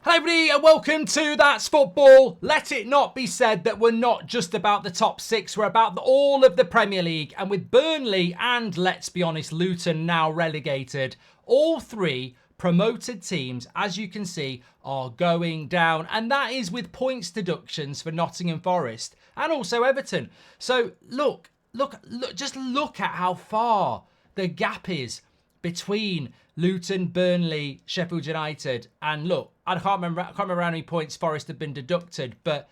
Hello everybody and welcome to That's Football. Let it not be said that we're not just about the top six, we're about all of the Premier League. And with Burnley and, let's be honest, Luton now relegated, all three promoted teams, as you can see, are going down. And that is with points deductions for Nottingham Forest and also Everton. So look, just look at how far the gap is between Luton, Burnley, Sheffield United, and look, I can't remember how many points Forest have been deducted, but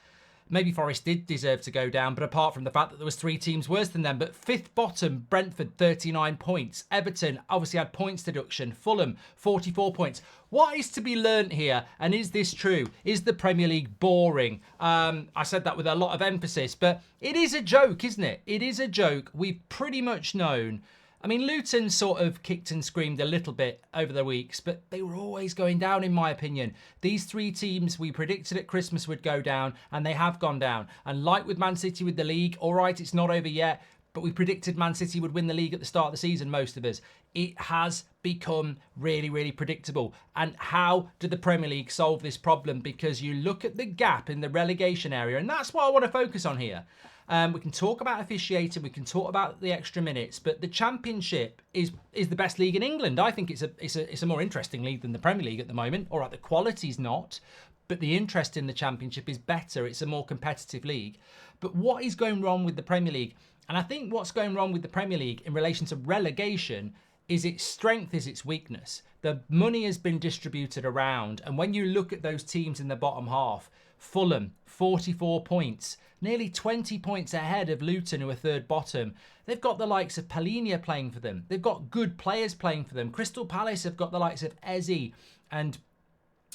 maybe Forest did deserve to go down, but apart from the fact that there was three teams worse than them. But fifth bottom, Brentford, 39 points. Everton obviously had points deduction. Fulham, 44 points. What is to be learnt here, and is this true? Is the Premier League boring? I said that with a lot of emphasis, but it is a joke, isn't it? It is a joke. We've pretty much known. I mean, Luton sort of kicked and screamed a little bit over the weeks, but they were always going down, in my opinion. These three teams we predicted at Christmas would go down, and they have gone down. And like with Man City with the league, all right, it's not over yet, but we predicted Man City would win the league at the start of the season, most of us. It has become really, really predictable. And how did the Premier League solve this problem? Because you look at the gap in the relegation area, and that's what I want to focus on here. We can talk about officiating, we can talk about the extra minutes, but the Championship is the best league in England. I think it's a more interesting league than the Premier League at the moment. All right, the quality's not, but the interest in the Championship is better. It's a more competitive league. But what is going wrong with the Premier League? And I think what's going wrong with the Premier League in relation to relegation is its strength is its weakness. The money has been distributed around, and when you look at those teams in the bottom half, Fulham, 44 points, nearly 20 points ahead of Luton, who are third bottom. They've got the likes of Palhinha playing for them. They've got good players playing for them. Crystal Palace have got the likes of Eze and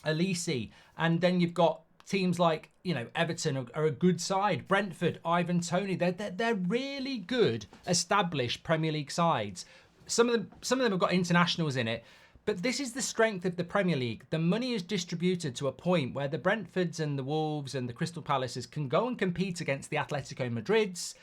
Elise. And then you've got teams like, Everton are a good side. Brentford, Ivan Toney. They're really good, established Premier League sides. Some of them have got internationals in it. But this is the strength of the Premier League. The money is distributed to a point where the Brentfords and the Wolves and the Crystal Palaces can go and compete against the Atletico Madrids,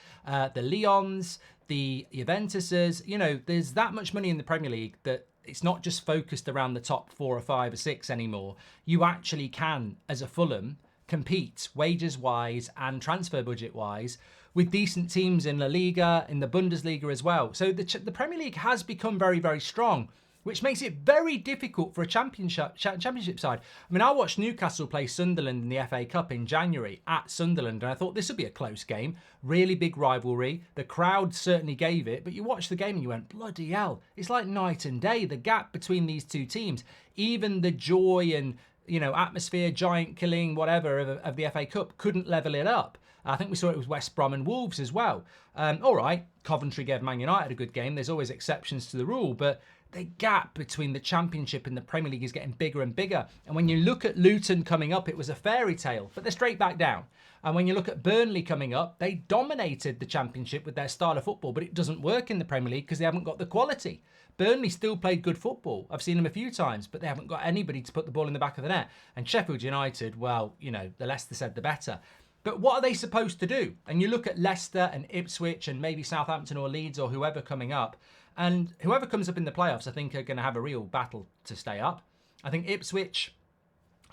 the Lyons, the Juventuses. There's that much money in the Premier League that it's not just focused around the top 4 or 5 or 6 anymore. You actually can, as a Fulham, compete wages-wise and transfer budget-wise with decent teams in La Liga, in the Bundesliga as well. So the Premier League has become very, very strong, which makes it very difficult for a championship side. I mean, I watched Newcastle play Sunderland in the FA Cup in January at Sunderland, and I thought this would be a close game. Really big rivalry. The crowd certainly gave it, but you watched the game and you went, bloody hell. It's like night and day, the gap between these two teams. Even the joy and, atmosphere, giant killing, whatever, of the FA Cup couldn't level it up. I think we saw it was West Brom and Wolves as well. All right, Coventry gave Man United a good game. There's always exceptions to the rule, but the gap between the Championship and the Premier League is getting bigger and bigger. And when you look at Luton coming up, it was a fairy tale, but they're straight back down. And when you look at Burnley coming up, they dominated the Championship with their style of football, but it doesn't work in the Premier League because they haven't got the quality. Burnley still played good football. I've seen them a few times, but they haven't got anybody to put the ball in the back of the net. And Sheffield United, well, the less they said, the better. But what are they supposed to do? And you look at Leicester and Ipswich and maybe Southampton or Leeds or whoever coming up. And whoever comes up in the playoffs, I think, are going to have a real battle to stay up. I think Ipswich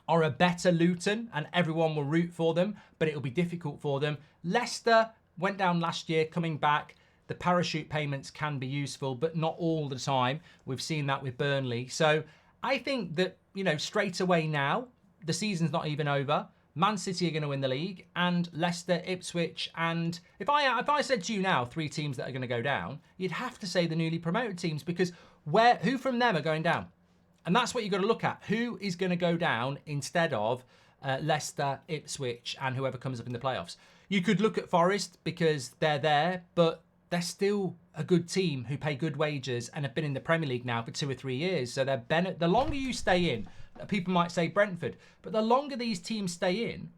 are a better Luton and everyone will root for them, but it'll be difficult for them. Leicester went down last year, coming back. The parachute payments can be useful, but not all the time. We've seen that with Burnley. So I think that, straight away now, the season's not even over. Man City are going to win the league, and Leicester, Ipswich, and if I said to you now 3 teams that are going to go down, you'd have to say the newly promoted teams, because who from them are going down? And that's what you've got to look at. Who is going to go down instead of Leicester, Ipswich, and whoever comes up in the playoffs? You could look at Forest because they're there, but they're still a good team who pay good wages and have been in the Premier League now for 2 or 3 years. So the longer you stay in, people might say Brentford, but the longer these teams stay in,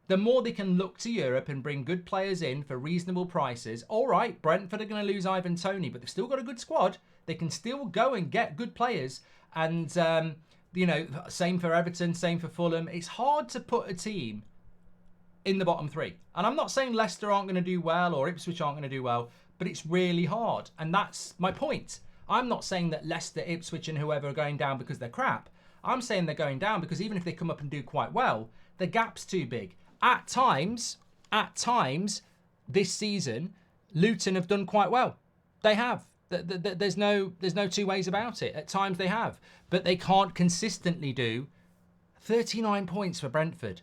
the more they can look to Europe and bring good players in for reasonable prices. All right, Brentford are going to lose Ivan Toney, but they've still got a good squad. They can still go and get good players. And, same for Everton, same for Fulham. It's hard to put a team in the bottom 3. And I'm not saying Leicester aren't going to do well or Ipswich aren't going to do well, but it's really hard. And that's my point. I'm not saying that Leicester, Ipswich and whoever are going down because they're crap. I'm saying they're going down because even if they come up and do quite well, the gap's too big. At times, this season, Luton have done quite well. They have. There's no two ways about it. At times they have. But they can't consistently do 39 points for Brentford.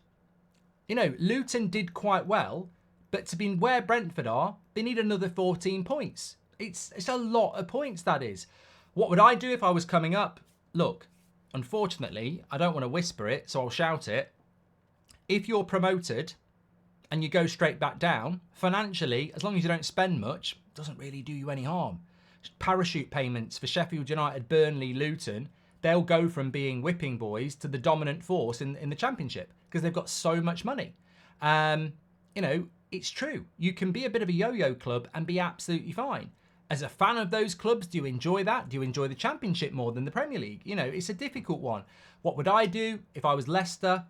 You know, Luton did quite well, but to be where Brentford are, they need another 14 points. It's a lot of points, that is. What would I do if I was coming up? Look, unfortunately, I don't want to whisper it, so I'll shout it. If you're promoted and you go straight back down, financially, as long as you don't spend much, it doesn't really do you any harm. Parachute payments for Sheffield United, Burnley, Luton, they'll go from being whipping boys to the dominant force in the Championship because they've got so much money. You know, it's true. You can be a bit of a yo-yo club and be absolutely fine. As a fan of those clubs, do you enjoy that? Do you enjoy the Championship more than the Premier League? You know, it's a difficult one. What would I do if I was Leicester?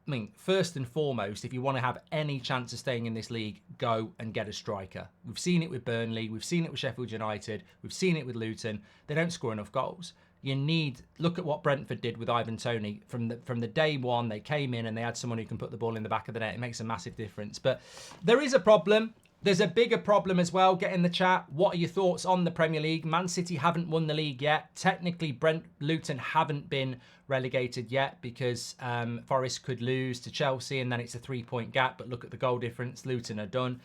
I mean, first and foremost, if you want to have any chance of staying in this league, go and get a striker. We've seen it with Burnley. We've seen it with Sheffield United. We've seen it with Luton. They don't score enough goals. You need, look at what Brentford did with Ivan Toney. From the day one, they came in and they had someone who can put the ball in the back of the net. It makes a massive difference. But there is a problem. There's a bigger problem as well. Get in the chat. What are your thoughts on the Premier League? Man City haven't won the league yet. Technically, Luton haven't been relegated yet because Forest could lose to Chelsea and then it's a 3-point gap. But look at the goal difference. Luton are done.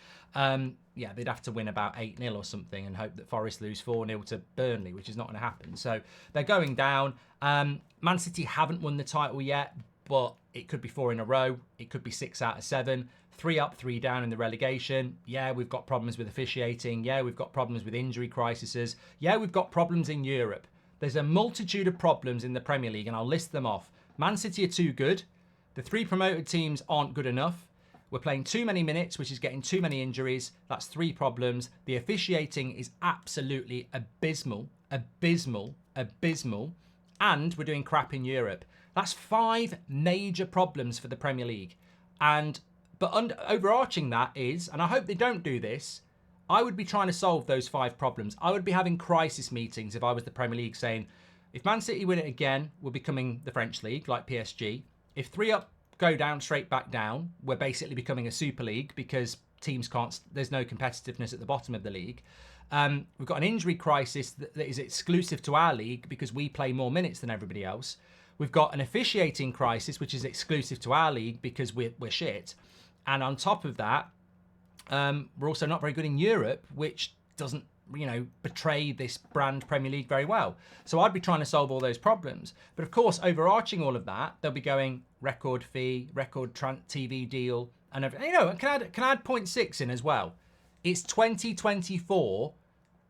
Yeah, they'd have to win about 8-0 or something and hope that Forest lose 4-0 to Burnley, which is not going to happen. So they're going down. Man City haven't won the title yet, but it could be 4 in a row. It could be 6 out of 7. 3 up, 3 down in the relegation. Yeah, we've got problems with officiating. Yeah, we've got problems with injury crises. Yeah, we've got problems in Europe. There's a multitude of problems in the Premier League, and I'll list them off. Man City are too good. The 3 promoted teams aren't good enough. We're playing too many minutes, which is getting too many injuries. That's 3 problems. The officiating is absolutely abysmal. And we're doing crap in Europe. That's 5 major problems for the Premier League. But overarching that is, and I hope they don't do this, I would be trying to solve those 5 problems. I would be having crisis meetings if I was the Premier League saying, if Man City win it again, we're becoming the French League, like PSG. If 3 up go down, straight back down, we're basically becoming a Super League because teams can't, there's no competitiveness at the bottom of the league. We've got an injury crisis that is exclusive to our league because we play more minutes than everybody else. We've got an officiating crisis, which is exclusive to our league because we're shit. And on top of that, we're also not very good in Europe, which doesn't, betray this brand Premier League very well. So I'd be trying to solve all those problems. But of course, overarching all of that, they'll be going record fee, record TV deal, and everything. Can I add 0.6 in as well? It's 2024,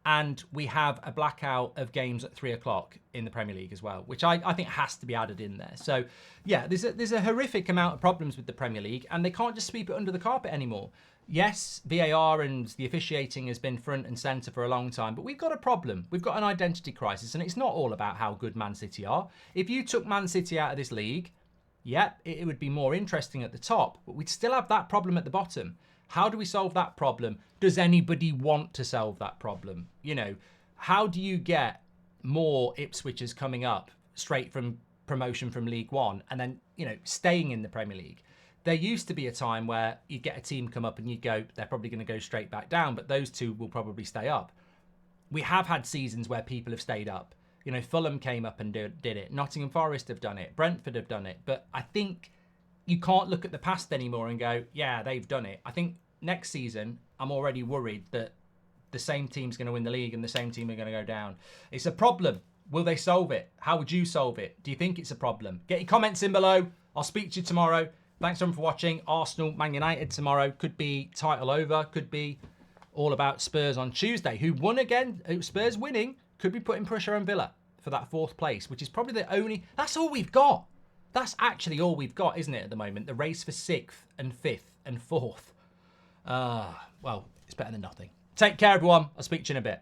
and we have a blackout of games at 3 o'clock in the Premier League as well, which I think has to be added in there. So yeah, there's a horrific amount of problems with the Premier League, and they can't just sweep it under the carpet anymore. Yes, VAR and the officiating has been front and centre for a long time, but we've got a problem. We've got an identity crisis, and it's not all about how good Man City are. If you took Man City out of this league, it would be more interesting at the top, but we'd still have that problem at the bottom. How do we solve that problem? Does anybody want to solve that problem? How do you get more Ipswichers coming up straight from promotion from League One and then, staying in the Premier League? There used to be a time where you'd get a team come up and you'd go, they're probably going to go straight back down, but those 2 will probably stay up. We have had seasons where people have stayed up. Fulham came up and did it. Nottingham Forest have done it. Brentford have done it. But I think you can't look at the past anymore and go, yeah, they've done it. I think next season, I'm already worried that the same team's going to win the league and the same team are going to go down. It's a problem. Will they solve it? How would you solve it? Do you think it's a problem? Get your comments in below. I'll speak to you tomorrow. Thanks everyone for watching. Arsenal, Man United tomorrow. Could be title over. Could be all about Spurs on Tuesday, who won again. Spurs winning could be putting pressure on Villa for that 4th place, which is probably that's all we've got. That's actually all we've got, isn't it, at the moment? The race for 6th and 5th and 4th. Well, it's better than nothing. Take care, everyone. I'll speak to you in a bit.